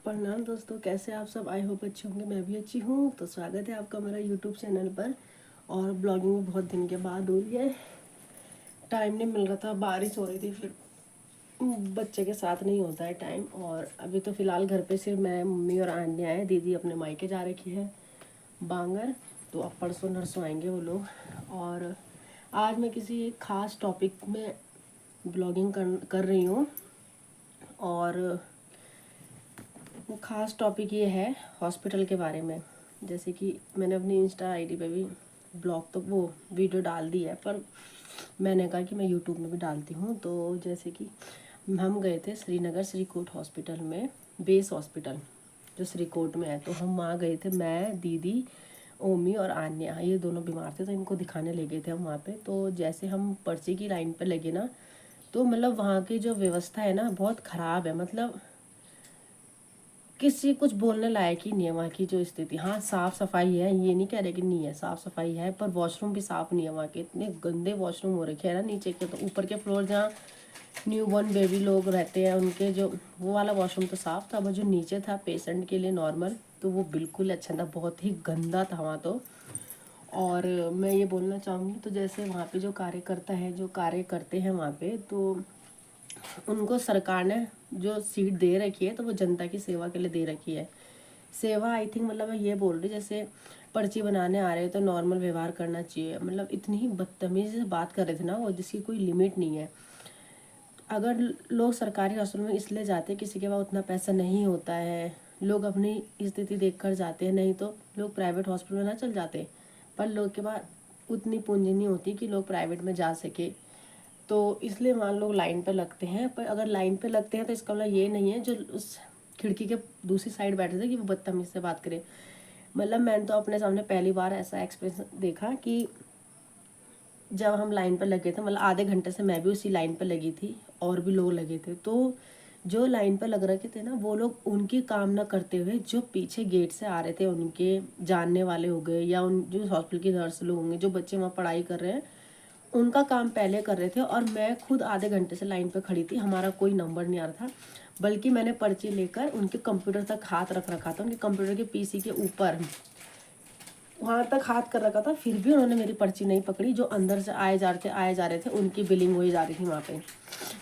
प्रणाम दोस्तों, कैसे आप सब। आई होप अच्छे होंगे, मैं भी अच्छी हूँ। तो स्वागत है आपका मेरा यूट्यूब चैनल पर। और ब्लॉगिंग में बहुत दिन के बाद हो रही है, टाइम नहीं मिल रहा था, बारिश हो रही थी, फिर बच्चे के साथ नहीं होता है टाइम। और अभी तो फ़िलहाल घर पे सिर्फ मैं, मम्मी और आन्या है। दीदी अपने मायके जा रखी है बांगर, तो अब परसों नरसों आएंगे वो लोग। और आज मैं किसी एक ख़ास टॉपिक में ब्लॉगिंग कर रही हूँ। और वो ख़ास टॉपिक ये है हॉस्पिटल के बारे में। जैसे कि मैंने अपनी इंस्टा आईडी पे भी ब्लॉग तो वो वीडियो डाल दी है, पर मैंने कहा कि मैं यूट्यूब में भी डालती हूँ। तो जैसे कि हम गए थे श्रीनगर श्रीकोट हॉस्पिटल में, बेस हॉस्पिटल जो श्रीकोट में है। तो हम वहाँ गए थे, मैं, दीदी, ओमी और आन्या, ये दोनों बीमार थे, तो इनको दिखाने ले गए थे हम वहाँ पे। तो जैसे हम पर्ची की लाइन पर लगे ना, तो मतलब वहाँ की जो व्यवस्था है ना बहुत ख़राब है। मतलब किसी कुछ बोलने लायक ही नहीं है वहाँ की जो स्थिति। हाँ, साफ़ सफाई है, ये नहीं कह रहे कि नहीं है, साफ़ सफाई है, पर वॉशरूम भी साफ़ नहीं है वहाँ के। इतने गंदे वॉशरूम हो रखे हैं ना नीचे के। तो ऊपर के फ्लोर जहाँ न्यू बॉर्न बेबी लोग रहते हैं उनके जो वो वाला वॉशरूम तो साफ़ था, वो जो नीचे था पेशेंट के लिए नॉर्मल, तो वो बिल्कुल अच्छा था, बहुत ही गंदा था वहाँ तो। और मैं ये बोलना चाहूँगी, तो जैसे वहाँ पे जो कार्यकर्ता है, जो कार्य करते हैं वहाँ पे, तो उनको सरकार ने जो सीट दे रखी है तो वो जनता की सेवा के लिए दे रखी है। सेवा आई थिंक, मतलब मैं ये बोल रही, जैसे पर्ची बनाने आ रहे हो तो नॉर्मल व्यवहार करना चाहिए। मतलब इतनी ही बदतमीजी से बात कर रहे थे ना वो, जिसकी कोई लिमिट नहीं है। अगर लोग सरकारी हॉस्पिटल में इसलिए जाते, किसी के पास उतना पैसा नहीं होता है, लोग अपनी स्थिति देख कर जाते हैं, नहीं तो लोग प्राइवेट हॉस्पिटल में ना चल जाते। पर लोग के पास उतनी पूंजी नहीं होती कि लोग प्राइवेट में जा सके, तो इसलिए वहाँ लोग लाइन पे लगते हैं। पर अगर लाइन पे लगते हैं तो इसका मतलब ये नहीं है जो उस खिड़की के दूसरी साइड बैठे थे कि वो बदतमीज से बात करे। मतलब मैंने तो अपने सामने पहली बार ऐसा एक्सपीरियंस देखा कि जब हम लाइन पर लगे थे, मतलब आधे घंटे से मैं भी उसी लाइन पर लगी थी, और भी लोग लगे थे। तो जो लाइन पर लग रखे थे ना, वो लोग उनकी काम ना करते हुए जो पीछे गेट से आ रहे थे, उनके जानने वाले हो गए या उन जो हॉस्पिटल की नर्स लोग होंगे, जो बच्चे वहाँ पढ़ाई कर रहे हैं, उनका काम पहले कर रहे थे। और मैं खुद आधे घंटे से लाइन पे खड़ी थी, हमारा कोई नंबर नहीं आ रहा था, बल्कि मैंने पर्ची लेकर उनके कंप्यूटर तक हाथ रख रखा था, उनके कंप्यूटर के पीसी के ऊपर वहाँ तक हाथ कर रखा था, फिर भी उन्होंने मेरी पर्ची नहीं पकड़ी। जो अंदर से आए जा रहे थे उनकी बिलिंग हुई जा रही थी वहाँ पे।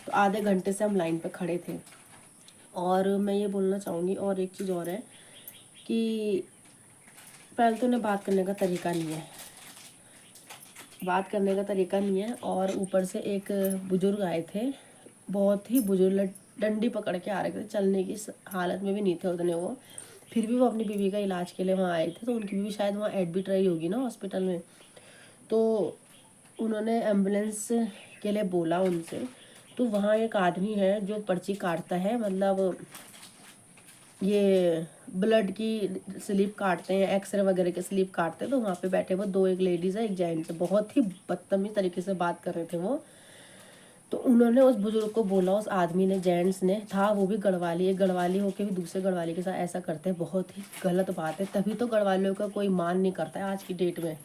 तो आधे घंटे से हम लाइन पे खड़े थे। और मैं ये बोलना चाहूँगी, और एक चीज़ और है कि पहले तो उन्हें बात करने का तरीका नहीं है, और ऊपर से एक बुजुर्ग आए थे, बहुत ही बुजुर्ग, डंडी पकड़ के आ रहे थे, चलने की हालत में भी नहीं थे उतने वो। फिर भी वो अपनी बीवी का इलाज के लिए वहाँ आए थे। तो उनकी बीवी शायद वहाँ एडमिट रही होगी ना हॉस्पिटल में। तो उन्होंने एम्बुलेंस के लिए बोला उनसे। तो वहाँ एक आदमी है जो पर्ची काटता है, मतलब ये ब्लड की स्लिप काटते हैं, एक्सरे वगैरह के स्लिप काटते हैं। तो वहाँ पे बैठे वो दो, एक लेडीज़ है एक जेंट्स है, बहुत ही बदतमीज तरीके से बात कर रहे थे वो। तो उन्होंने उस बुजुर्ग को बोला, उस आदमी ने, जेंट्स ने था, वो भी गढ़वाली, एक गढ़वाली होके भी दूसरे गढ़वाली के साथ ऐसा करते हैं, बहुत ही गलत बात है। तभी तो गढ़वालियों का कोई मान नहीं करता है आज की डेट में,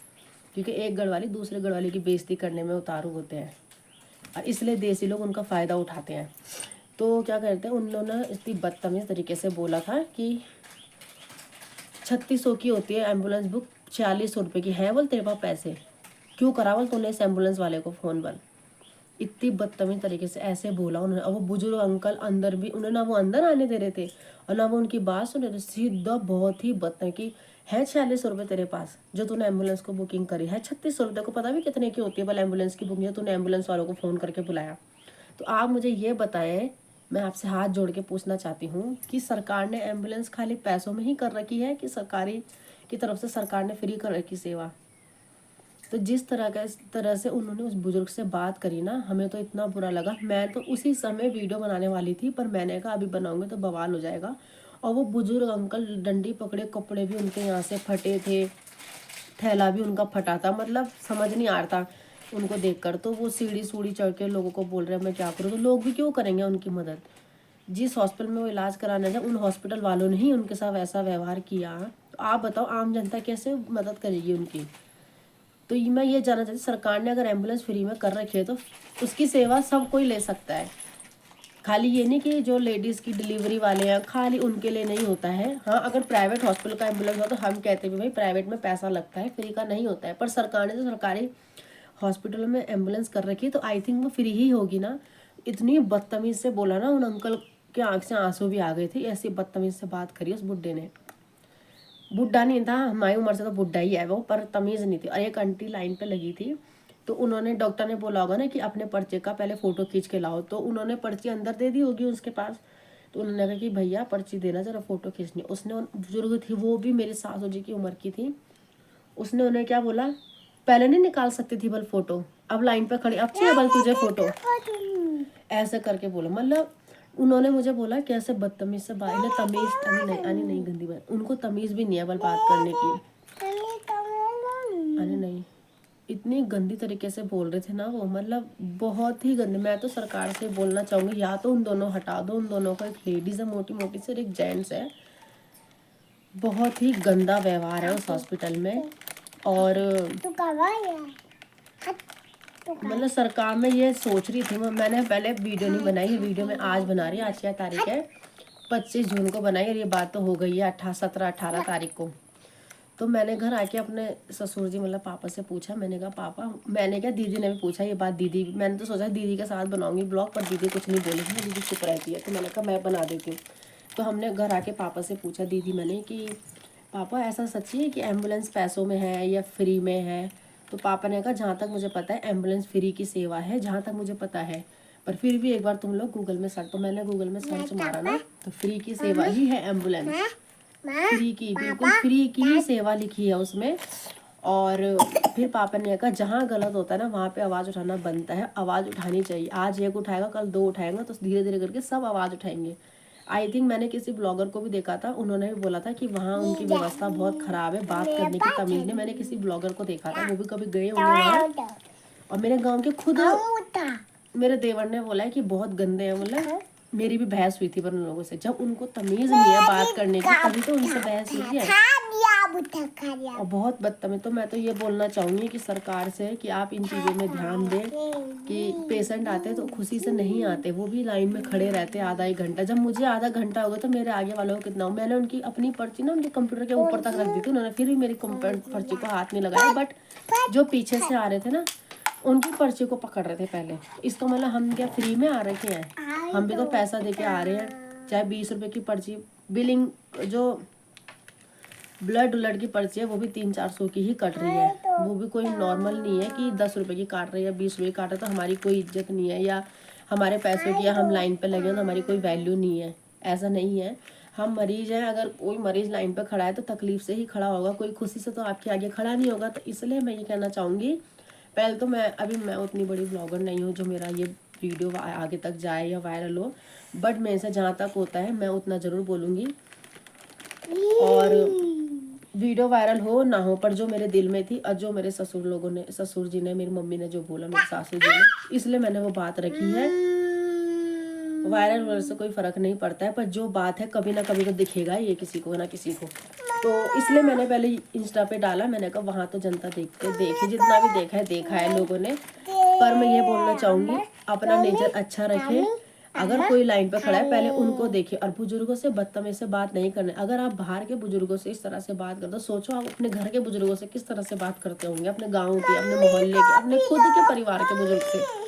क्योंकि एक गढ़वाली दूसरे गढ़वाली की बेइज्जती करने में उतारू होते हैं, और इसलिए देसी लोग उनका फ़ायदा उठाते हैं। तो क्या करते हैं, उन लोगों ने इतनी बदतमीज़ तरीके से बोला था कि 3600 की होती है एम्बुलेंस बुक, 4600 रुपये की है, बोल तेरे पास पैसे क्यों करा, बोल तूने इस एम्बुलेंस वाले को फ़ोन बोल। इतनी बदतमीज तरीके से ऐसे बोला उन्होंने। और वो बुजुर्ग अंकल अंदर भी, उन्हें ना वो अंदर आने दे रहे थे और ना वो उनकी बात सुन रहे थे, सीधा बहुत ही बदतमीज कि है 4600 रुपये तेरे पास जो तूने एम्बुलेंस को बुकिंग करी है, 3600 रुपये को पता भी कितने की होती है भला एम्बुलेंस की बुकिंग, तूने एम्बुलेंस वालों को फ़ोन करके बुलाया। तो आप मुझे ये बताएं, मैं आपसे हाथ जोड़ के पूछना चाहती हूँ कि सरकार ने एम्बुलेंस खाली पैसों में ही कर रखी है कि सरकारी की तरफ से सरकार ने फ्री कर रखी सेवा। तो जिस तरह से उन्होंने उस बुजुर्ग से बात करी ना, हमें तो इतना बुरा लगा। मैं तो उसी समय वीडियो बनाने वाली थी, पर मैंने कहा अभी बनाऊंगी तो बवाल हो जाएगा। और वो बुजुर्ग अंकल डंडी पकड़े, कपड़े भी उनके यहाँ से फटे थे, थैला भी उनका फटा था, मतलब समझ नहीं आ रहा था उनको देखकर। तो वो सीढ़ी सूढ़ी चढ़ के लोगों को बोल रहे हैं मैं क्या करूँ। तो लोग भी क्यों करेंगे उनकी मदद। जिस हॉस्पिटल में वो इलाज कराने जाए, उन हॉस्पिटल वालों ने ही उनके साथ ऐसा व्यवहार किया, तो आप बताओ आम जनता कैसे मदद करेगी उनकी। तो मैं ये जानना चाहती, सरकार ने अगर एम्बुलेंस फ्री में कर रखी है तो उसकी सेवा सब कोई ले सकता है। खाली ये नहीं कि जो लेडीज़ की डिलीवरी वाले हैं खाली उनके लिए नहीं होता है। हाँ, अगर प्राइवेट हॉस्पिटल का एम्बुलेंस हो तो हम कहते हैं भाई प्राइवेट में पैसा लगता है, फ्री का नहीं होता है। पर सरकार ने जो सरकारी हॉस्पिटलों में एम्बुलेंस कर रखी है तो आई थिंक वो फ्री ही होगी ना। इतनी बदतमीज़ से बोला ना, उन अंकल के आँख से आंसू भी आ गए थे, ऐसी बदतमीज़ से बात करी उस बुड्ढे ने। बुड्ढा नहीं था, हमारी उम्र से तो बुड्ढा ही है वो, पर तमीज़ नहीं थी। और एक आंटी लाइन पे लगी थी तो उन्होंने, डॉक्टर ने बोला होगा ना कि अपने पर्चे का पहले फ़ोटो खींच के लाओ, तो उन्होंने पर्ची अंदर दे दी होगी उसके पास। तो उन्होंने कहा कि भैया पर्ची देना, ज़रा फ़ोटो खींचनी। उसने, बुजुर्ग थी वो भी मेरी सासू जी की उम्र की थी, उसने उन्हें क्या बोला, पहले नहीं निकाल सकती थी बल फ़ोटो, अब लाइन पे खड़ी, अब चाहिए बल तुझे फ़ोटो, ऐसे करके बोला। मतलब उन्होंने मुझे बोला कैसे बदतमीज से बात, इन्हें तमीज़ आनी नहीं गंदी बात, उनको तमीज़ भी नहीं है बल बात करने की, आने नहीं, इतनी गंदी तरीके से बोल रहे थे ना वो, मतलब बहुत ही गंदे। मैं तो सरकार से बोलना चाहूँगी या तो उन दोनों हटा दो, उन दोनों को, एक लेडीज़ है मोटी मोटी से और एक जेंट्स है, बहुत ही गंदा व्यवहार है उस हॉस्पिटल में। और मतलब सरकार में ये सोच रही थी, मैंने पहले वीडियो नहीं बनाई है, वीडियो में आज बना रही है। आज क्या तारीख है, 25 जून को बनाई, और ये बात तो हो गई है 17-18 तारीख को। तो मैंने घर आके अपने ससुर जी मतलब पापा से पूछा, मैंने कहा पापा, मैंने क्या, दीदी ने भी पूछा ये बात, दीदी, मैंने तो सोचा दीदी के साथ बनाऊंगी ब्लॉग, पर दीदी कुछ नहीं बोली थी, दीदी चुप रहती है, तो मैंने कहा मैं बना देती हूँ। तो हमने घर आके पापा से पूछा, दीदी मैंने, कि पापा ऐसा सच्ची है कि एम्बुलेंस पैसों में है या फ्री में है। तो पापा ने कहा जहाँ तक मुझे पता है एम्बुलेंस फ्री की सेवा है, जहाँ तक मुझे पता है, पर फिर भी एक बार तुम लोग गूगल में सर्च। तो मैंने गूगल में सर्च मारा ना, तो फ्री की सेवा ही है एम्बुलेंस, फ्री की, बिल्कुल फ्री की ही सेवा लिखी है उसमें। और फिर पापा ने कहा जहाँ गलत होता है ना वहाँ पे आवाज़ उठाना बनता है, आवाज़ उठानी चाहिए। आज एक उठाएगा कल दो उठाएगा, तो धीरे धीरे करके सब आवाज़ उठाएंगे। आई थिंक मैंने किसी ब्लॉगर को भी देखा था, उन्होंने भी बोला था कि वहाँ उनकी व्यवस्था बहुत ख़राब है, बात करने की तमीज़ नहीं। मैंने किसी ब्लॉगर को देखा था, वो भी कभी गए होंगे वहाँ, और मेरे गाँव के खुद मेरे देवर ने बोला है कि बहुत गंदे हैं। मतलब मेरी भी बहस हुई थी पर उन लोगों से, जब उनको तमीज़ नहीं है बात करने की तभी तो उनसे बहस हुई है, और बहुत बदतमीज। तो मैं तो ये बोलना चाहूँगी कि सरकार से कि आप इन चीज़ों में ध्यान दें, कि पेशेंट आते तो खुशी से नहीं आते, वो भी लाइन में खड़े रहते आधा एक घंटा। जब मुझे आधा घंटा हो गया तो मेरे आगे वालों को कितना हो। मैंने उनकी अपनी पर्ची ना उनके कंप्यूटर के ऊपर तक रख दी थी, उन्होंने फिर भी मेरी पर्ची को हाथ नहीं लगाया, बट जो पीछे से आ रहे थे ना उनकी पर्ची को पकड़ रहे थे पहले। इसका मतलब हम क्या फ्री में आ रखे हैं, हम भी तो पैसा दे के आ रहे हैं। चाहे 20 रुपये की पर्ची, बिलिंग जो ब्लड की पर्ची है वो भी 300-400 की ही कट रही है, वो भी कोई नॉर्मल नहीं है कि 10 रुपये की काट रही है, 20 रुपये की काट रही है, तो हमारी कोई इज्जत नहीं है, या हमारे पैसों की, या हम लाइन पे लगे तो हमारी कोई वैल्यू नहीं है, ऐसा नहीं है। हम मरीज हैं, अगर कोई मरीज लाइन पे खड़ा है तो तकलीफ से ही खड़ा होगा, कोई खुशी से तो आपके आगे खड़ा नहीं होगा। तो इसलिए मैं ये कहना चाहूँगी, पहले तो मैं उतनी बड़ी ब्लॉगर नहीं हूँ जो मेरा ये वीडियो आगे तक जाए या वायरल हो, बट मेरे से जहाँ तक होता है मैं उतना ज़रूर बोलूँगी। और वीडियो वायरल हो ना हो, पर जो मेरे दिल में थी और जो मेरे ससुर जी ने, मेरी मम्मी ने जो बोला, मेरे सासू जी ने, इसलिए मैंने वो बात रखी है। वायरल होने से कोई फ़र्क नहीं पड़ता है, पर जो बात है कभी ना कभी तो दिखेगा ये किसी को ना किसी को। तो इसलिए मैंने पहले इंस्टा पे डाला, मैंने कहा वहाँ तो जनता देखी, जितना भी देखा है लोगों ने। पर मैं ये बोलना चाहूँगी अपना नेचर अच्छा रखें, अगर कोई लाइन पे खड़ा है पहले उनको देखिए, और बुजुर्गों से बदतमीज से बात नहीं करने। अगर आप बाहर के बुजुर्गों से इस तरह से बात करते हो, सोचो आप अपने घर के बुजुर्गों से किस तरह से बात करते होंगे, अपने गाँव के, अपने मोहल्ले के, अपने खुद के परिवार के बुजुर्ग से।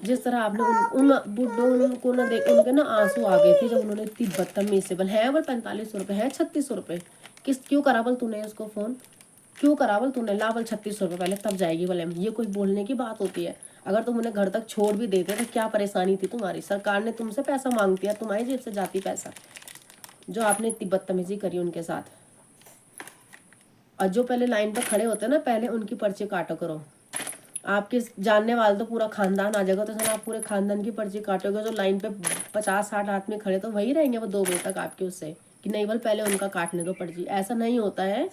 जिस तरह आपने उन बुड्ढों को ना देख, उनके ना आंसू आ गए थे जब उन्होंने इतनी बदतमीज से, बल है बल 45 रुपये है, 36 रुपये, क्यों करा बल तूने उसको फ़ोन, क्यों करा बल तूने, ला बल 36 रुपये पहले तब जाएगी बल। ये कोई बोलने की बात होती है? अगर तुम उन्हें घर तक छोड़ भी देते तो क्या परेशानी थी तुम्हारी? सरकार ने तुमसे पैसा मांगती है, तुम्हारी जेब से जाती पैसा, जो आपने इतनी बदतमीजी करी उनके साथ। और जो पहले लाइन पर खड़े होते हैं ना, पहले उनकी पर्ची काटो करो। आपके जानने वाले तो पूरा खानदान आ जाएगा, तो सर आप पूरे खानदान की पर्ची काटोगे। जो लाइन पे 50-60 आदमी खड़े तो वही रहेंगे वो 2 बजे तक आपके उससे, कि नहीं बल पहले उनका काटने दो पर्ची। ऐसा नहीं होता है।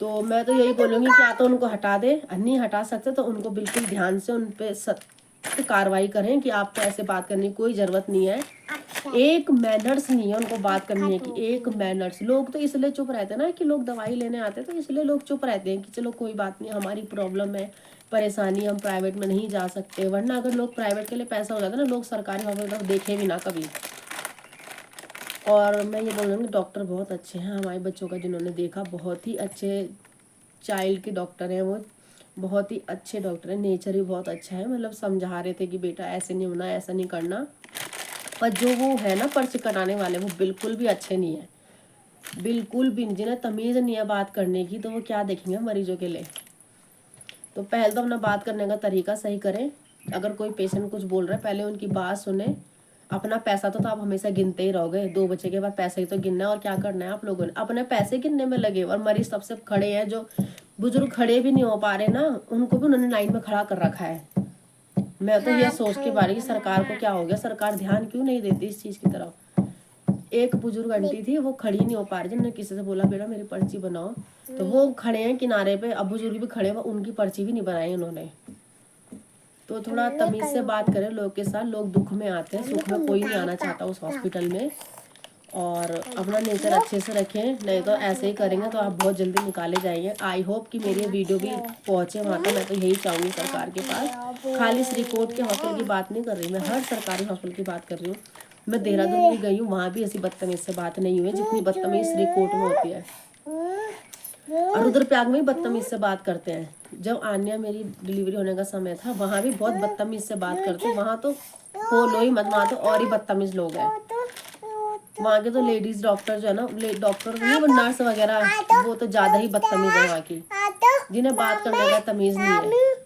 तो मैं तो यही बोलूँगी कि या तो उनको हटा दे, नहीं हटा सकते तो उनको बिल्कुल ध्यान से उन पर सख्त कार्रवाई करें कि आपको ऐसे बात करने की कोई ज़रूरत नहीं है। एक मैनर्स नहीं है उनको बात करने की, एक मैनर्स। लोग तो इसलिए चुप रहते हैं ना कि लोग दवाई लेने आते हैं, तो इसलिए लोग चुप रहते हैं कि चलो कोई बात नहीं, हमारी प्रॉब्लम है, परेशानी, हम प्राइवेट में नहीं जा सकते, वरना अगर लोग प्राइवेट के लिए पैसा हो जाता ना, लोग सरकारी हॉस्पिटल तरफ देखे भी ना कभी। और मैं ये बोल रही हूँ कि डॉक्टर बहुत अच्छे हैं हमारे बच्चों का, जिन्होंने देखा बहुत ही अच्छे चाइल्ड के डॉक्टर हैं वो, बहुत ही अच्छे डॉक्टर हैं, नेचर ही बहुत अच्छा है। मतलब समझा रहे थे कि बेटा ऐसे नहीं होना, ऐसा नहीं करना, पर जो वो है ना पर्ची कटाने वाले, वो बिल्कुल भी अच्छे नहीं है, बिल्कुल भी। जिन्हें तमीज़ नहीं है बात करने की, तो वो क्या देखेंगे मरीजों के लिए। तो पहले तो अपना बात करने का तरीका सही करें। अगर कोई पेशेंट कुछ बोल रहा है, पहले उनकी बात सुने। अपना पैसा तो आप हमेशा गिनते ही रहोगे, 2 बजे के बाद पैसे ही तो गिनना है, और क्या करना है आप लोगों ने, अपने पैसे गिनने में लगे। और मरीज सबसे खड़े हैं, जो बुजुर्ग खड़े भी नहीं हो पा रहे ना, उनको भी उन्होंने लाइन में खड़ा कर रखा है। मैं तो ये सोच के बारी, सरकार को क्या हो गया, सरकार ध्यान क्यों नहीं देती इस चीज़ की तरफ। एक बुजुर्ग आंटी थी, वो खड़ी नहीं हो पा रही, जिन्होंने किसी से बोला बेटा मेरी पर्ची बनाओ, तो वो खड़े हैं किनारे पे, अब बुजुर्ग भी खड़े हैं, उनकी पर्ची भी नहीं बनाई उन्होंने। तो थोड़ा तमीज से बात करें लोग के साथ। लोग दुख में आते हैं, सुख में कोई नहीं आना चाहता उस हॉस्पिटल में। और अपना नेचर अच्छे से रखें, नहीं तो ऐसे ही करेंगे तो आप बहुत जल्दी निकाले जाएंगे। आई होप कि मेरी वीडियो भी पहुंचे वहाँ तक। मैं तो यही चाहूँगी सरकार के पास। खाली श्रीकोट के हॉस्पिटल की बात नहीं कर रही मैं, हर सरकारी हॉस्पिटल की बात कर रही हूँ। मैं देहरादून भी गई हूँ, वहाँ भी ऐसी बदतमीज से बात नहीं हुई जितनी बदतमीज श्रीकोट में होती है। और रुद्रप्रयाग में भी बदतमीज से बात करते हैं। जब आन्या मेरी डिलीवरी होने का समय था, वहाँ भी बहुत बदतमीज से बात करते। वहाँ तो बोलो ही मत, वहाँ तो और ही बदतमीज लोग हैं। वहाँ के तो लेडीज डॉक्टर जो है ना, डॉक्टर नहीं, वो नर्स वगैरह, वो तो ज़्यादा ही बदतमीज है वहाँ की, जिन्हें बात करने का तमीज़ नहीं है।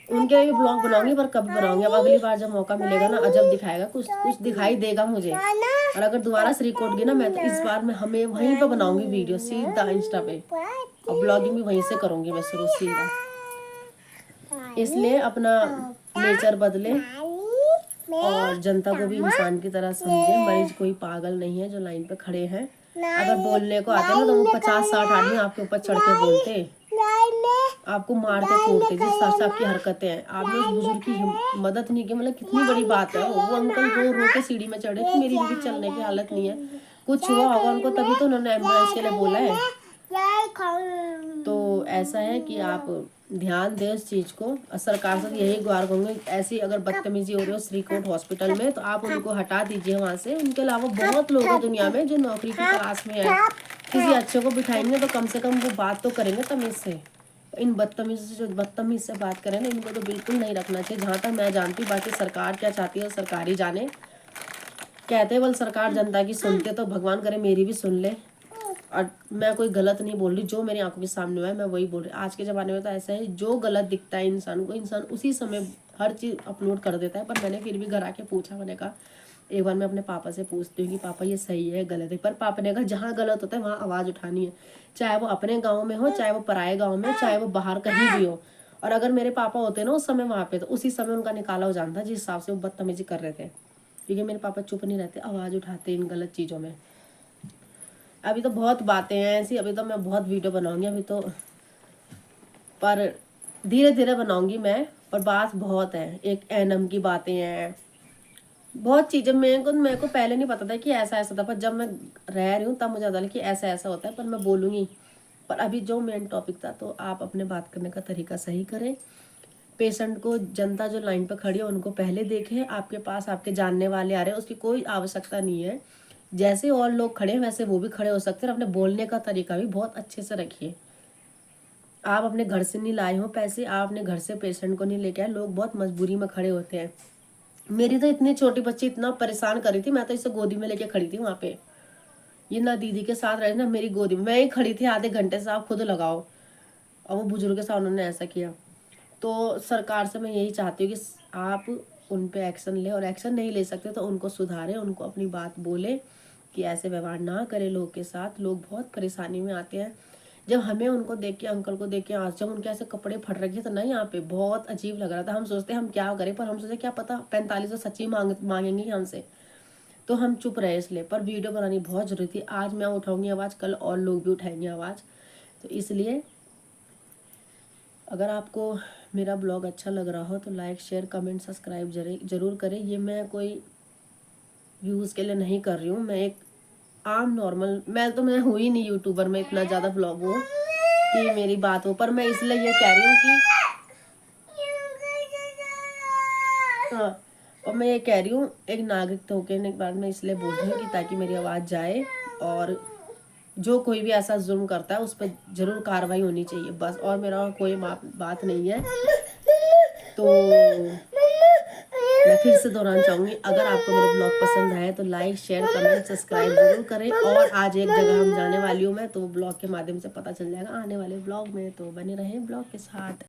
उनके लिए ब्लॉग बनाऊंगी, पर कब बनाऊंगी, अब अगली बार जब मौका मिलेगा ना, अजब दिखाएगा, कुछ कुछ दिखाई देगा मुझे। और अगर दोबारा श्रीकोट गई ना, मैं तो इस बार मैं हमें वहीं पे बनाऊंगी वीडियो, सीधा इंस्टा पे, और ब्लॉगिंग भी वहीं से करूंगी मैं शुरू सीधा। इसलिए अपना नेचर बदले और जनता को भी इंसान की तरह समझे। मरीज कोई पागल नहीं है जो लाइन पे खड़े हैं। अगर बोलने को आते ना, तो वो 50-60 आदमी आपके ऊपर चढ़ के बोलते, आपको मारते कूटते, जिस हिसाब से आपकी हरकतें हैं। आपने उस बुजुर्ग की मदद नहीं की, मतलब कितनी बड़ी बात है। वो अंकल रो रो के सीढ़ी में चढ़े कि मेरी भी चलने की हालत नहीं है, कुछ हुआ होगा उनको, तभी तो उन्होंने एम्बुलेंस के लिए बोला है। तो ऐसा है कि आप ध्यान दें इस चीज़ को। सरकार से यही गुहार करूँगी, ऐसी अगर बदतमीजी हो रही हो श्रीकोट हॉस्पिटल में, तो आप उनको हटा दीजिए वहाँ से। उनके अलावा बहुत लोग हैं दुनिया में जो नौकरी की तलाश में है। किसी अच्छे को बिठाएंगे तो कम से कम वो बात तो करेंगे तमीज़ से। इन बदतमीज से, जो बदतमीज से बात करें ना, इनको तो बिल्कुल नहीं रखना चाहिए, जहाँ तक मैं जानती हूँ। बाकी सरकार क्या चाहती है सरकार ही जाने। कहते हैं बल सरकार जनता की सुनते, तो भगवान करे मेरी भी सुन ले। और मैं कोई गलत नहीं बोल रही, जो मेरी आंखों के सामने हुआ है मैं वही बोल रही। आज के ज़माने में तो ऐसा है, जो गलत दिखता है इंसान को, इंसान उसी समय हर चीज़ अपलोड कर देता है। पर मैंने फिर भी घर आके पूछा, मैंने कहा एक बार मैं अपने पापा से पूछती हूँ कि पापा ये सही है गलत है। पर पापा ने कहा जहाँ गलत होता है वहाँ आवाज़ उठानी है, चाहे वो अपने गाँव में हो, चाहे वो पराए गाँव में, चाहे वो बाहर कहीं भी हो। और अगर मेरे पापा होते ना उस समय वहाँ पे, तो उसी समय उनका निकाला हो जाता जिस हिसाब से वो बदतमीजी कर रहे थे। क्योंकि मेरे पापा चुप नहीं रहते, आवाज़ उठाते इन गलत चीज़ों में। अभी तो बहुत बातें हैं ऐसी, अभी तो मैं बहुत वीडियो बनाऊंगी अभी तो, पर धीरे धीरे बनाऊंगी मैं। पर बात बहुत है, एक एनम की बातें हैं, बहुत चीज़ें। मेरे को पहले नहीं पता था कि ऐसा ऐसा था, पर जब मैं रह रही हूँ तब मुझे पता लगा कि ऐसा ऐसा होता है। पर मैं बोलूँगी। पर अभी जो मेन टॉपिक था, तो आप अपने बात करने का तरीका सही करें। पेशेंट को, जनता जो लाइन पर खड़ी है उनको पहले देखें। आपके पास आपके जानने वाले आ रहे हैं, उसकी कोई आवश्यकता नहीं है। जैसे और लोग खड़े हैं वैसे वो भी खड़े हो सकते हैं। अपने बोलने का तरीका भी बहुत अच्छे से रखिए। आप अपने घर से नहीं लाए हो पैसे, आप अपने घर से पेशेंट को नहीं लेके आए। लोग बहुत मजबूरी में खड़े होते हैं। मेरी तो इतनी छोटी बच्ची इतना परेशान कर रही थी, मैं तो इसे गोदी में लेके खड़ी थी वहाँ पे। ये ना दीदी के साथ रहे ना मेरी गोदी में, मैं ही खड़ी थी आधे घंटे से, आप खुद लगाओ। और वो बुजुर्ग के साथ उन्होंने ऐसा किया। तो सरकार से मैं यही चाहती हूँ कि आप उन पे एक्शन ले, और एक्शन नहीं ले सकते तो उनको सुधारें, उनको अपनी बात बोले कि ऐसे व्यवहार ना करें लोग के साथ। लोग बहुत परेशानी में आते हैं। जब हमें उनको देख के, अंकल को देख के, आज जब उनके ऐसे कपड़े फट रखे थे ना यहाँ पे, बहुत अजीब लग रहा था। हम सोचते हम क्या करें, पर हम सोचे क्या पता 45 तो सच्ची मांगेंगे हमसे, तो हम चुप रहे इसलिए। पर वीडियो बनानी बहुत जरूरी थी। आज मैं उठाऊंगी आवाज़, कल और लोग भी उठाएंगे आवाज़। तो इसलिए अगर आपको मेरा ब्लॉग अच्छा लग रहा हो तो लाइक, शेयर, कमेंट, सब्सक्राइब जरूर करें। ये मैं कोई व्यूज़ के लिए नहीं कर रही हूँ, मैं एक आम नॉर्मल, मैं हूँ ही नहीं यूट्यूबर में इतना ज़्यादा ब्लॉग हो कि मेरी बात हो। पर मैं इसलिए ये कह रही हूँ कि हाँ, और मैं ये कह रही हूँ, एक नागरिक होके एक बार मैं इसलिए बोल रही हूँ कि ताकि मेरी आवाज़ जाए, और जो कोई भी ऐसा जुल्म करता है उस पर जरूर कार्रवाई होनी चाहिए बस, और मेरा कोई बात नहीं है। तो मैं फिर से दोहराना चाहूँगी, अगर आपको मेरे ब्लॉग पसंद आए तो लाइक शेयर कमेंट सब्सक्राइब जरूर करें। और आज एक जगह हम जाने वाली हूँ मैं, तो ब्लॉग के माध्यम से पता चल जाएगा आने वाले ब्लॉग में, तो बने रहें ब्लॉग के साथ।